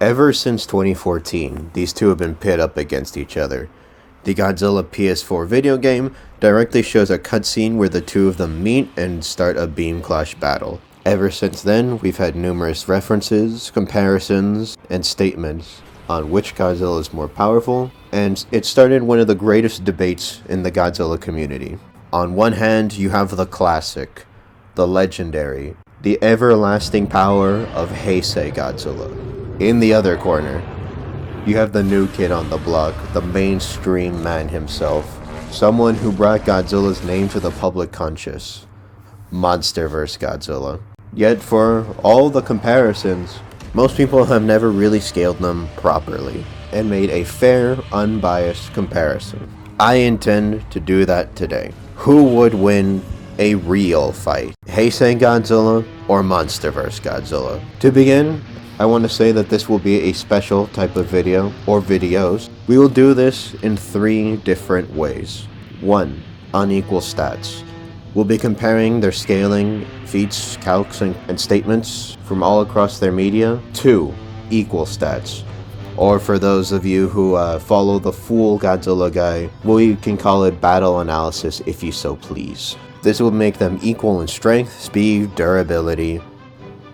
Ever since 2014, these two have been pit up against each other. The Godzilla PS4 video game directly shows a cutscene where the two of them meet and start a beam clash battle. Ever since then, we've had numerous references, comparisons, and statements on which Godzilla is more powerful, and it started one of the greatest debates in the Godzilla community. On one hand, you have the classic, the legendary, the everlasting power of Heisei Godzilla. In the other corner, you have the new kid on the block, the mainstream man himself, someone who brought Godzilla's name to the public conscious, Monsterverse Godzilla. Yet for all the comparisons, most people have never really scaled them properly and made a fair, unbiased comparison. I intend to do that today. Who would win a real fight? Heisei Godzilla or Monsterverse Godzilla? To begin, I want to say that this will be a special type of video, or videos. We will do this in 3 different ways. 1. Unequal stats. We'll be comparing their scaling, feats, calcs, and statements from all across their media. 2. Equal stats. Or for those of you who follow the full Godzilla guy, we can call it battle analysis if you so please. This will make them equal in strength, speed, durability,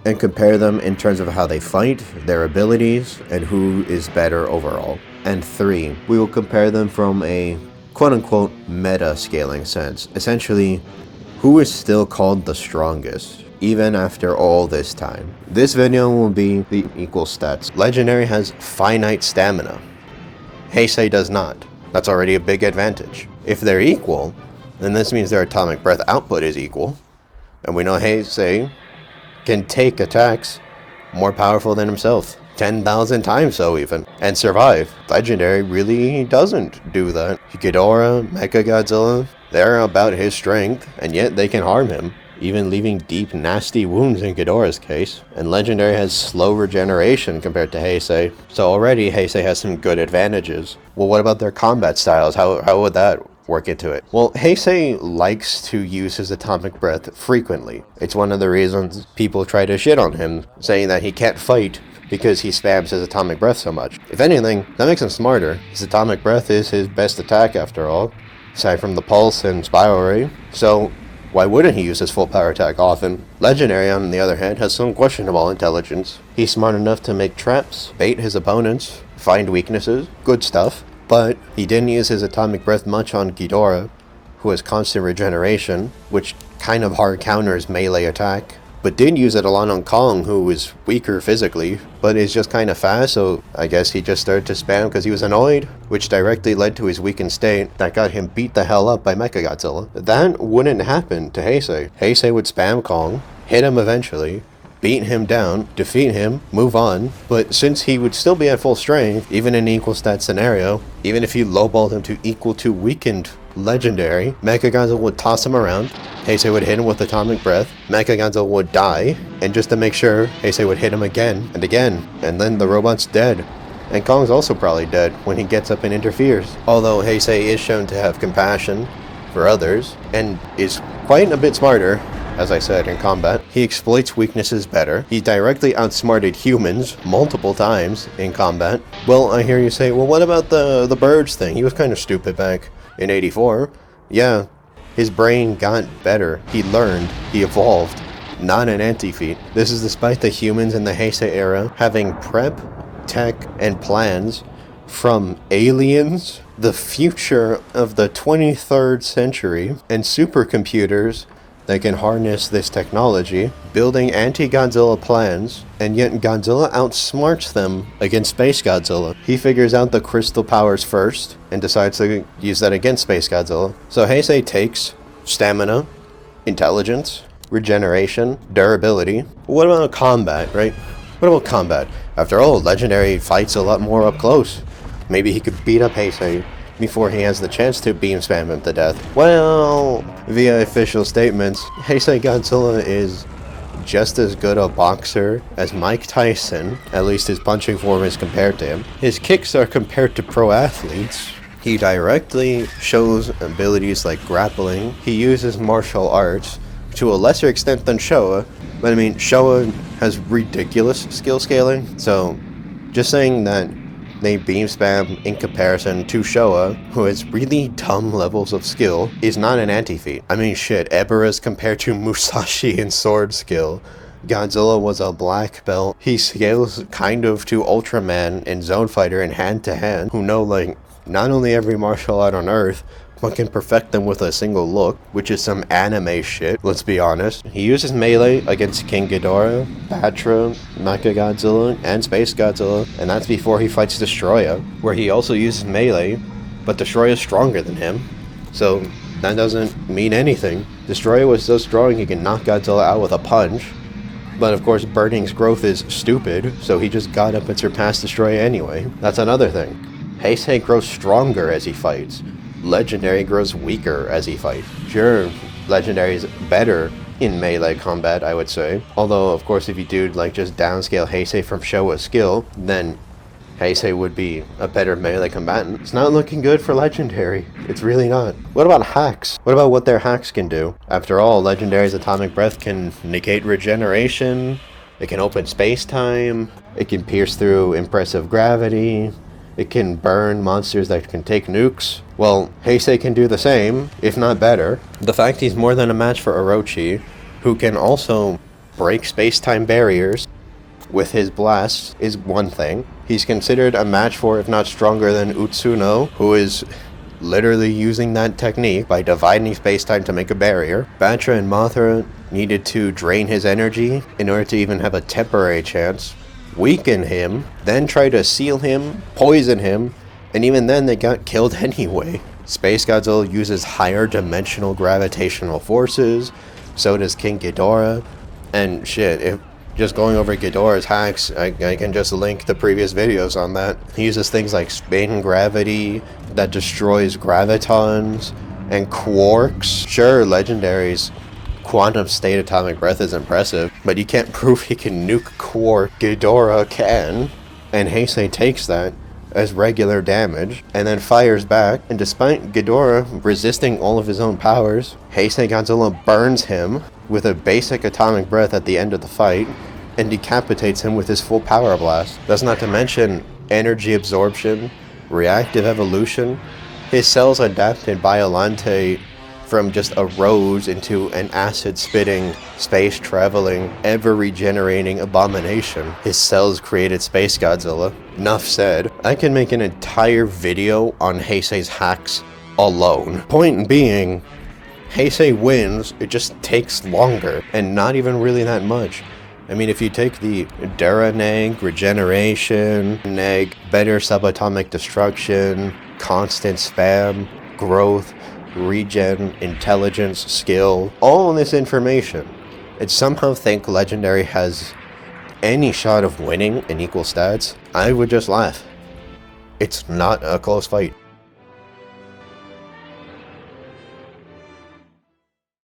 and compare them in terms of how they fight, their abilities, and who is better overall. And 3. We will compare them from a quote-unquote meta scaling sense. Essentially, who is still called the strongest, even after all this time. This video will be the equal stats. Legendary has finite stamina. Heisei does not. That's already a big advantage. If they're equal, then this means their atomic breath output is equal. And we know Heisei can take attacks more powerful than himself. 10,000 times so even. And survive. Legendary really doesn't do that. Gojira, Mechagodzilla, they're about his strength, and yet they can harm him, even leaving deep, nasty wounds in Ghidorah's case. And Legendary has slow regeneration compared to Heisei, so already Heisei has some good advantages. Well, what about their combat styles? How would that work into it? Well, Heisei likes to use his atomic breath frequently. It's one of the reasons people try to shit on him, saying that he can't fight because he spams his atomic breath so much. If anything, that makes him smarter. His atomic breath is his best attack after all, aside from the pulse and spiral ray. So why wouldn't he use his full power attack often? Legendary, on the other hand, has some questionable intelligence. He's smart enough to make traps, bait his opponents, find weaknesses, good stuff. But he didn't use his atomic breath much on Ghidorah, who has constant regeneration, which kind of hard counters melee attack. But did use it a lot on Kong, who is weaker physically, but is just kind of fast, so I guess he just started to spam because he was annoyed, which directly led to his weakened state that got him beat the hell up by Mechagodzilla. That wouldn't happen to Heisei. Heisei would spam Kong, hit him eventually, beat him down, defeat him, move on, but since he would still be at full strength, even in an equal stat scenario, even if you lowballed him to equal to weakened Legendary, Mechagodzilla would toss him around, Heisei would hit him with atomic breath, Mechagodzilla would die, and just to make sure, Heisei would hit him again, and then the robot's dead. And Kong's also probably dead when he gets up and interferes. Although Heisei is shown to have compassion for others, and is quite a bit smarter, as I said, in combat. He exploits weaknesses better. He directly outsmarted humans multiple times in combat. Well, I hear you say, well, what about the birds thing? He was kind of stupid back in 84. Yeah, his brain got better. He learned. He evolved. Not an anti-feat. This is despite the humans in the Heisei era having prep, tech, and plans from aliens, the future of the 23rd century, and supercomputers that can harness this technology, building anti-Godzilla plans, and yet Godzilla outsmarts them against Space Godzilla. He figures out the crystal powers first, and decides to use that against Space Godzilla. So Heisei takes stamina, intelligence, regeneration, durability. What about combat, right? What about combat? After all, Legendary fights a lot more up close. Maybe he could beat up Heisei before he has the chance to beam spam him to death. Well, via official statements, Heisei Godzilla is just as good a boxer as Mike Tyson, at least his punching form is compared to him. His kicks are compared to pro athletes. He directly shows abilities like grappling. He uses martial arts to a lesser extent than Showa, but I mean, Showa has ridiculous skill scaling, so Just saying that they beam spam in comparison to Showa, who has really dumb levels of skill, is not an anti-feat. I mean shit, Ebera's compared to Musashi in sword skill. Godzilla was a black belt. He scales kind of to Ultraman and Zone Fighter in hand-to-hand, who know like not only every martial art on earth, but can perfect them with a single look, which is some anime shit, let's be honest. He uses melee against King Ghidorah, Batra, Mechagodzilla, and Space Godzilla, and that's before he fights Destroya, where he also uses melee, but Destroya is stronger than him, so that doesn't mean anything. Destroya was so strong he can knock Godzilla out with a punch, but of course Burning's growth is stupid, so he just got up and surpassed Destroya anyway. That's another thing. Heisei grows stronger as he fights. Legendary grows weaker as he fights. Sure, Legendary is better in melee combat, I would say. Although, of course, if you do like just downscale Heisei from Showa's skill, then Heisei would be a better melee combatant. It's not looking good for Legendary. It's really not. What about hacks? What about what their hacks can do? After all, Legendary's Atomic Breath can negate regeneration, it can open space-time, it can pierce through impressive gravity, it can burn monsters that can take nukes. Well, Heisei can do the same, if not better. The fact he's more than a match for Orochi, who can also break space-time barriers with his blasts, is one thing. He's considered a match for, if not stronger than Utsuno, who is literally using that technique by dividing space-time to make a barrier. Batra and Mothra needed to drain his energy in order to even have a temporary chance, weaken him, then try to seal him, poison him, and even then they got killed anyway. Space Godzilla uses higher dimensional gravitational forces, so does King Ghidorah, and shit, if just going over Ghidorah's hacks, I can just link the previous videos on that. He uses things like spin gravity that destroys gravitons, and quarks. Sure, Legendary's Quantum State Atomic Breath is impressive, but you can't prove he can nuke Quark. Ghidorah can, and Heisei takes that as regular damage, and then fires back, and despite Ghidorah resisting all of his own powers, Heisei Godzilla burns him with a basic Atomic Breath at the end of the fight, and decapitates him with his full power blast. That's not to mention energy absorption, reactive evolution. His cells adapted Biolante from just a rose into an acid-spitting, space-traveling, ever-regenerating abomination. His cells created Space Godzilla. Enough said. I can make an entire video on Heisei's hacks alone. Point being, Heisei wins, it just takes longer, and not even really that much. I mean, if you take the Dura Neg, Regeneration, Neg, better subatomic destruction, constant spam, growth, regen, intelligence, skill, all this information, and somehow think Legendary has any shot of winning in equal stats, I would just laugh. It's not a close fight.